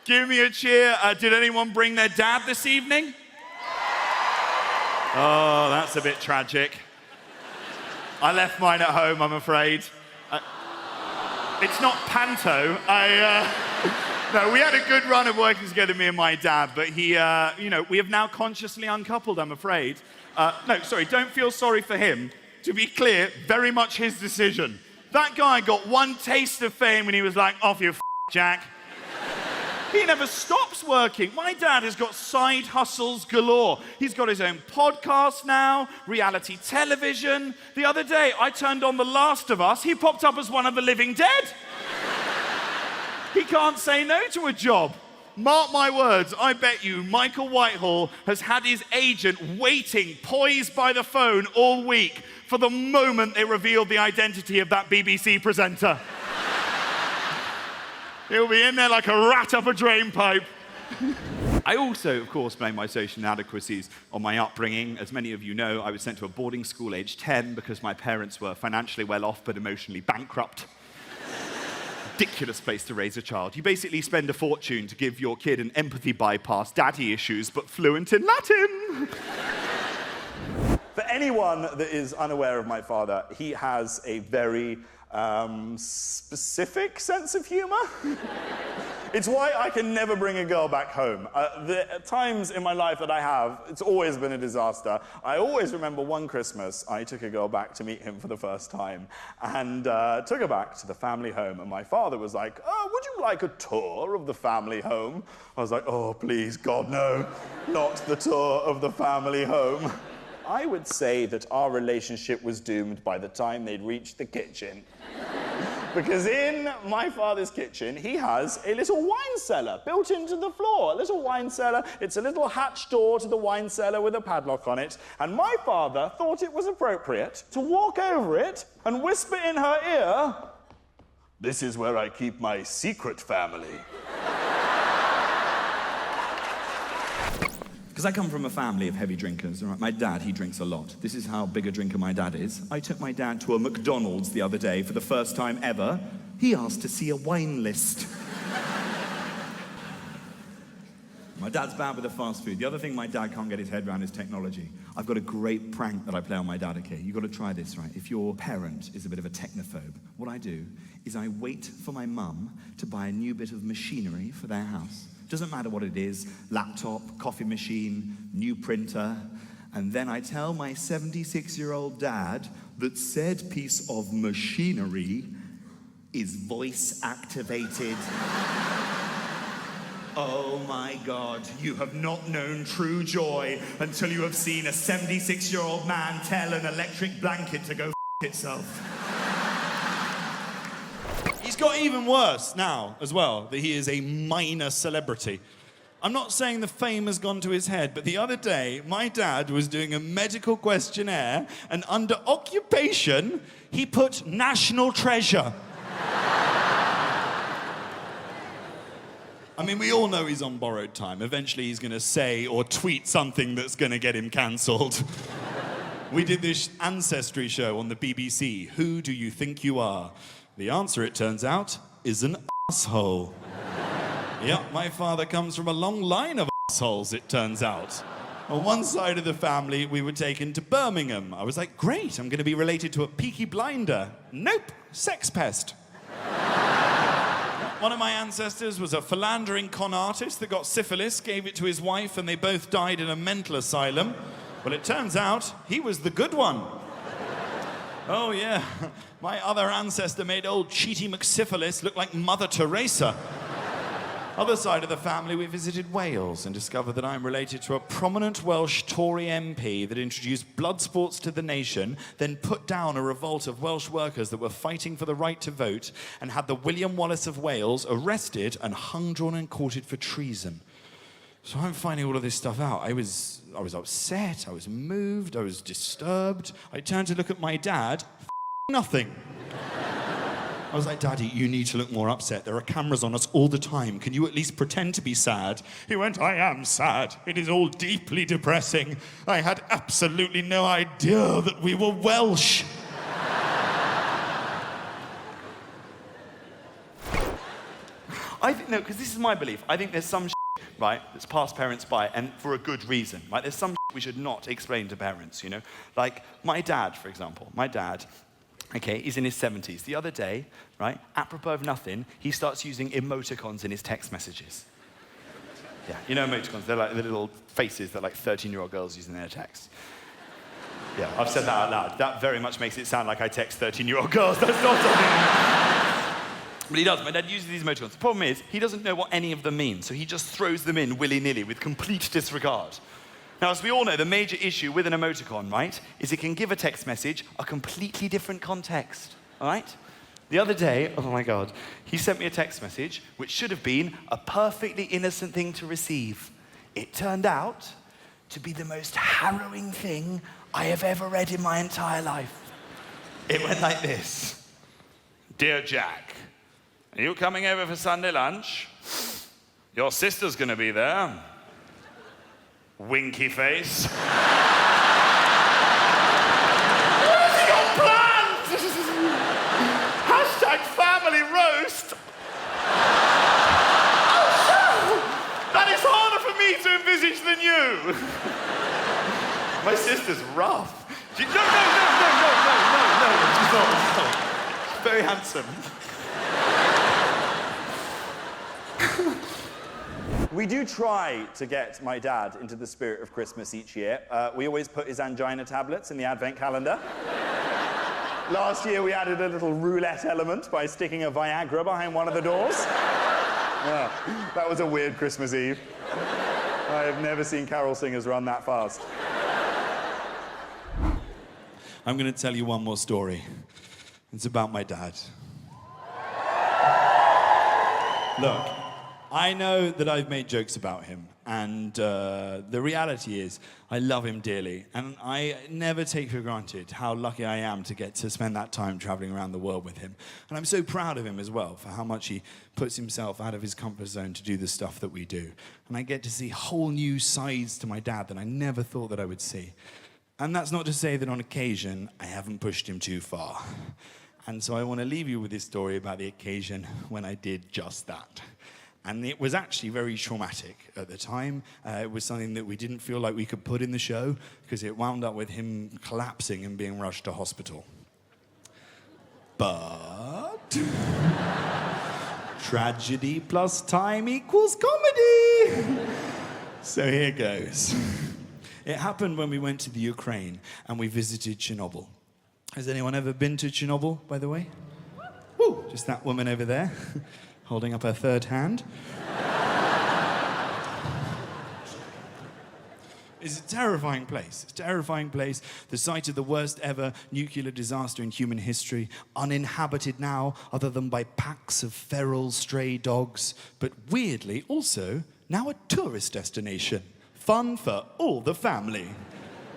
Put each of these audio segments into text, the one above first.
Give me a cheer. Did anyone bring their dad this evening? Oh, that's a bit tragic. I left mine at home, I'm afraid. It's not panto. No, we had a good run of working together, me and my dad, but he, we have now consciously uncoupled, I'm afraid. No, sorry, don't feel sorry for him. To be clear, very much his decision. That guy got one taste of fame when he was like, off you, Jack. He never stops working. My dad has got side hustles galore. He's got his own podcast now, reality television. The other day, I turned on The Last of Us. He popped up as one of the living dead. He can't say no to a job. Mark my words, I bet you Michael Whitehall has had his agent waiting, poised by the phone all week for the moment they revealed the identity of that BBC presenter. He'll be in there like a rat up a drain pipe. I also, of course, blame my social inadequacies on my upbringing. As many of you know, I was sent to a boarding school aged 10 because my parents were financially well off but emotionally bankrupt. Ridiculous place to raise a child. You basically spend a fortune to give your kid an empathy bypass, daddy issues, but fluent in Latin. For anyone that is unaware of my father, he has a very specific sense of humor. It's why I can never bring a girl back home. The times in my life that I have, it's always been a disaster. I always remember one Christmas, I took a girl back to meet him for the first time and took her back to the family home. And my father was like, oh, would you like a tour of the family home? I was like, oh, please, God, no, not the tour of the family home. I would say that our relationship was doomed by the time they'd reached the kitchen. Because in my father's kitchen, he has a little wine cellar built into the floor. A little wine cellar. It's a little hatch door to the wine cellar with a padlock on it. And my father thought it was appropriate to walk over it and whisper in her ear, "This is where I keep my secret family." Because I come from a family of heavy drinkers. Right? My dad, he drinks a lot. This is how big a drinker my dad is. I took my dad to a McDonald's the other day for the first time ever. He asked to see a wine list. My dad's bad with the fast food. The other thing my dad can't get his head around is technology. I've got a great prank that I play on my dad, okay? You've got to try this, right? If your parent is a bit of a technophobe, what I do is I wait for my mum to buy a new bit of machinery for their house. Doesn't matter what it is, laptop, coffee machine, new printer, and then I tell my 76-year-old dad that said piece of machinery is voice activated. Oh my God, you have not known true joy until you have seen a 76-year-old man tell an electric blanket to go f*** itself. He's got even worse now, as well, that he is a minor celebrity. I'm not saying the fame has gone to his head, but the other day, my dad was doing a medical questionnaire, and under occupation, he put national treasure. I mean, we all know he's on borrowed time. Eventually, he's going to say or tweet something that's going to get him cancelled. We did this ancestry show on the BBC. Who do you think you are? The answer, it turns out, is an asshole. Yep, my father comes from a long line of assholes, it turns out. On one side of the family, we were taken to Birmingham. I was like, great, I'm going to be related to a Peaky Blinder. Nope, sex pest. One of my ancestors was a philandering con artist that got syphilis, gave it to his wife, and they both died in a mental asylum. Well, it turns out he was the good one. Oh, yeah. My other ancestor made old Cheaty McSyphilis look like Mother Teresa. Other side of the family, we visited Wales and discovered that I'm related to a prominent Welsh Tory MP that introduced blood sports to the nation, then put down a revolt of Welsh workers that were fighting for the right to vote, and had the William Wallace of Wales arrested and hung, drawn, and quartered for treason. So I'm finding all of this stuff out. I was upset, I was moved, I was disturbed. I turned to look at my dad, nothing. I was like, Daddy, you need to look more upset. There are cameras on us all the time. Can you at least pretend to be sad? He went, I am sad. It is all deeply depressing. I had absolutely no idea that we were Welsh. I think, no, because this is my belief. I think there's some shit, right, that's passed parents by, and for a good reason, right? There's some shit we should not explain to parents, you know? Like, my dad, for example. My dad, okay, he's in his 70s. The other day, right, apropos of nothing, he starts using emoticons in his text messages. Yeah, you know emoticons? They're like the little faces that like 13-year-old girls use in their texts. Yeah, I've said that out loud. That very much makes it sound like I text 13-year-old girls. That's not something. But he does. My dad uses these emoticons. The problem is, he doesn't know what any of them mean, so he just throws them in willy-nilly with complete disregard. Now, as we all know, the major issue with an emoticon, right, is it can give a text message a completely different context, all right? The other day, oh my God, he sent me a text message which should have been a perfectly innocent thing to receive. It turned out to be the most harrowing thing I have ever read in my entire life. It went like this. Dear Jack, are you coming over for Sunday lunch? Your sister's gonna be there. Winky face. Family roast. Oh, so that is harder for me to envisage than you. My sister's rough. No. She's not. She's very handsome. We do try to get my dad into the spirit of Christmas each year. We always put his angina tablets in the advent calendar. Last year, we added a little roulette element by sticking a Viagra behind one of the doors. Yeah, that was a weird Christmas Eve. I have never seen carol singers run that fast. I'm going to tell you one more story. It's about my dad. Look, I know that I've made jokes about him, and the reality is I love him dearly, and I never take for granted how lucky I am to get to spend that time traveling around the world with him. And I'm so proud of him as well for how much he puts himself out of his comfort zone to do the stuff that we do. And I get to see whole new sides to my dad that I never thought that I would see. And that's not to say that on occasion I haven't pushed him too far. And so I want to leave you with this story about the occasion when I did just that. And it was actually very traumatic at the time. It was something that we didn't feel like we could put in the show because it wound up with him collapsing and being rushed to hospital. But tragedy plus time equals comedy. So here goes. It happened when we went to the Ukraine and we visited Chernobyl. Has anyone ever been to Chernobyl, by the way? Woo! Just that woman over there. Holding up her third hand. It's a terrifying place. It's a terrifying place. The site of the worst ever nuclear disaster in human history. Uninhabited now, other than by packs of feral stray dogs. But weirdly, also, now a tourist destination. Fun for all the family.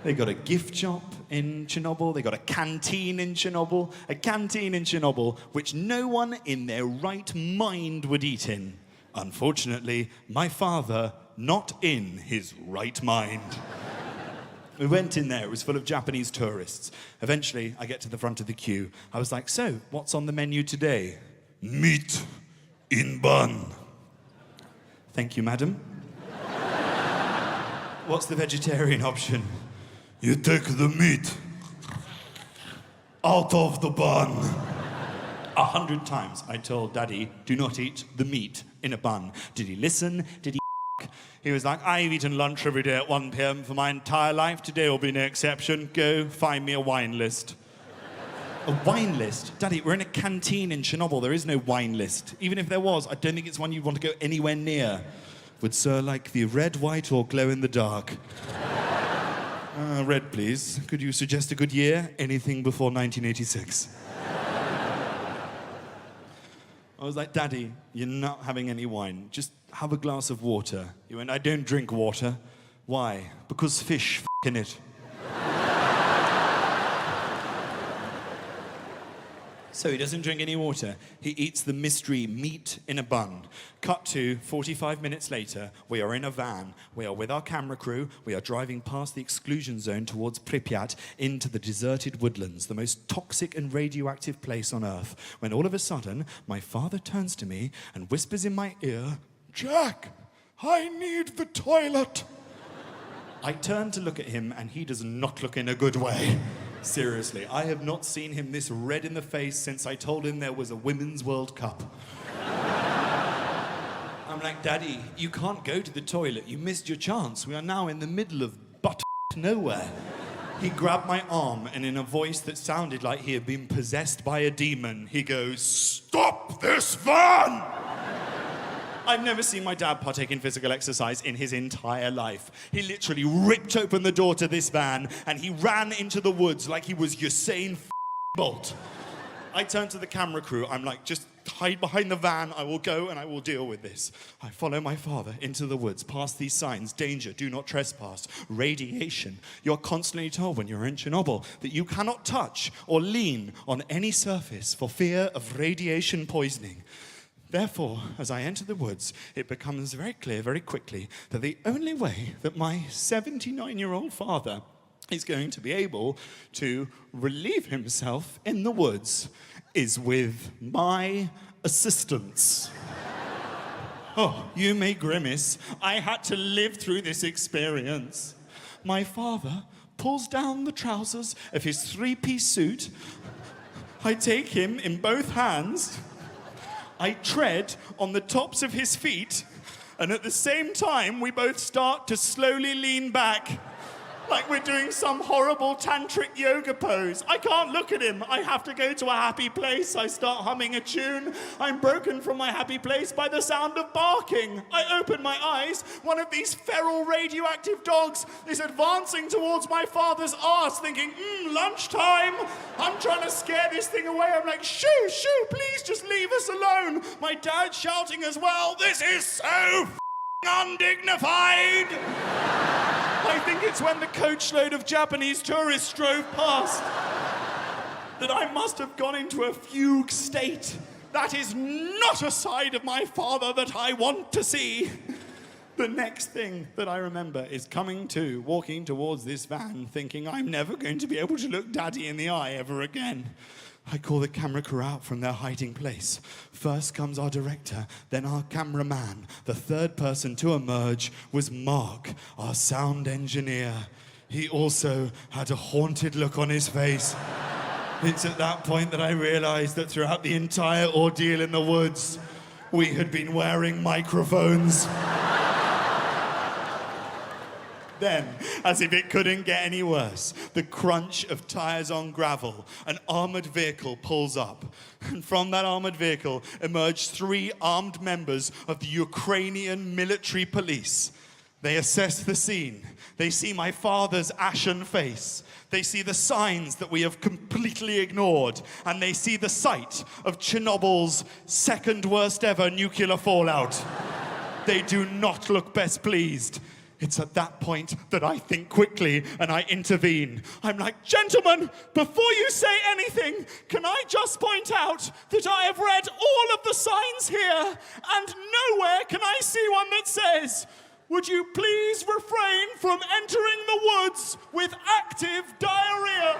They got a gift shop in Chernobyl. They got a canteen in Chernobyl. A canteen in Chernobyl which no one in their right mind would eat in. Unfortunately, my father, not in his right mind. We went in there. It was full of Japanese tourists. Eventually, I get to the front of the queue. I was like, so, what's on the menu today? Meat in bun. Thank you, madam. What's the vegetarian option? You take the meat out of the bun. 100 times I told Daddy, do not eat the meat in a bun. Did he listen? Did he? He was like, I've eaten lunch every day at 1 p.m. for my entire life. Today will be no exception. Go find me a wine list. A wine list? Daddy, we're in a canteen in Chernobyl. There is no wine list. Even if there was, I don't think it's one you'd want to go anywhere near. Would Sir like the red, white, or glow in the dark? Red, please. Could you suggest a good year? Anything before 1986. I was like, Daddy, you're not having any wine. Just have a glass of water. He went, I don't drink water. Why? Because fish in it. So he doesn't drink any water. He eats the mystery meat in a bun. Cut to 45 minutes later, we are in a van. We are with our camera crew. We are driving past the exclusion zone towards Pripyat into the deserted woodlands, the most toxic and radioactive place on Earth. When all of a sudden, my father turns to me and whispers in my ear, "Jack, I need the toilet." I turn to look at him and he does not look in a good way. Seriously, I have not seen him this red in the face since I told him there was a Women's World Cup. I'm like, "Daddy, you can't go to the toilet. You missed your chance. We are now in the middle of butt nowhere." He grabbed my arm and in a voice that sounded like he had been possessed by a demon, he goes, "Stop this van!" I've never seen my dad partake in physical exercise in his entire life. He literally ripped open the door to this van and he ran into the woods like he was Usain Bolt. I turned to the camera crew. I'm like, "Just hide behind the van. I will go and I will deal with this." I follow my father into the woods, past these signs: danger, do not trespass, radiation. You're constantly told when you're in Chernobyl that you cannot touch or lean on any surface for fear of radiation poisoning. Therefore, as I enter the woods, it becomes very clear very quickly that the only way that my 79-year-old father is going to be able to relieve himself in the woods is with my assistance. Oh, you may grimace. I had to live through this experience. My father pulls down the trousers of his three-piece suit. I take him in both hands. I tread on the tops of his feet, and at the same time, we both start to slowly lean back, like we're doing some horrible tantric yoga pose. I can't look at him. I have to go to a happy place. I start humming a tune. I'm broken from my happy place by the sound of barking. I open my eyes. One of these feral radioactive dogs is advancing towards my father's arse, thinking, lunchtime. I'm trying to scare this thing away. I'm like, shoo, shoo, please just leave us alone. My dad's shouting as well, "This is so undignified." I think it's when the coachload of Japanese tourists drove past that I must have gone into a fugue state. That is not a side of my father that I want to see. The next thing that I remember is walking towards this van, thinking I'm never going to be able to look Daddy in the eye ever again. I call the camera crew out from their hiding place. First comes our director, then our cameraman. The third person to emerge was Mark, our sound engineer. He also had a haunted look on his face. It's at that point that I realized that throughout the entire ordeal in the woods, we had been wearing microphones. Then, as if it couldn't get any worse, the crunch of tires on gravel, an armored vehicle pulls up. And from that armored vehicle emerge 3 armed members of the Ukrainian military police. They assess the scene. They see my father's ashen face. They see the signs that we have completely ignored. And they see the site of Chernobyl's second worst ever nuclear fallout. They do not look best pleased. It's at that point that I think quickly and I intervene. I'm like, "Gentlemen, before you say anything, can I just point out that I have read all of the signs here and nowhere can I see one that says, 'Would you please refrain from entering the woods with active diarrhea?'"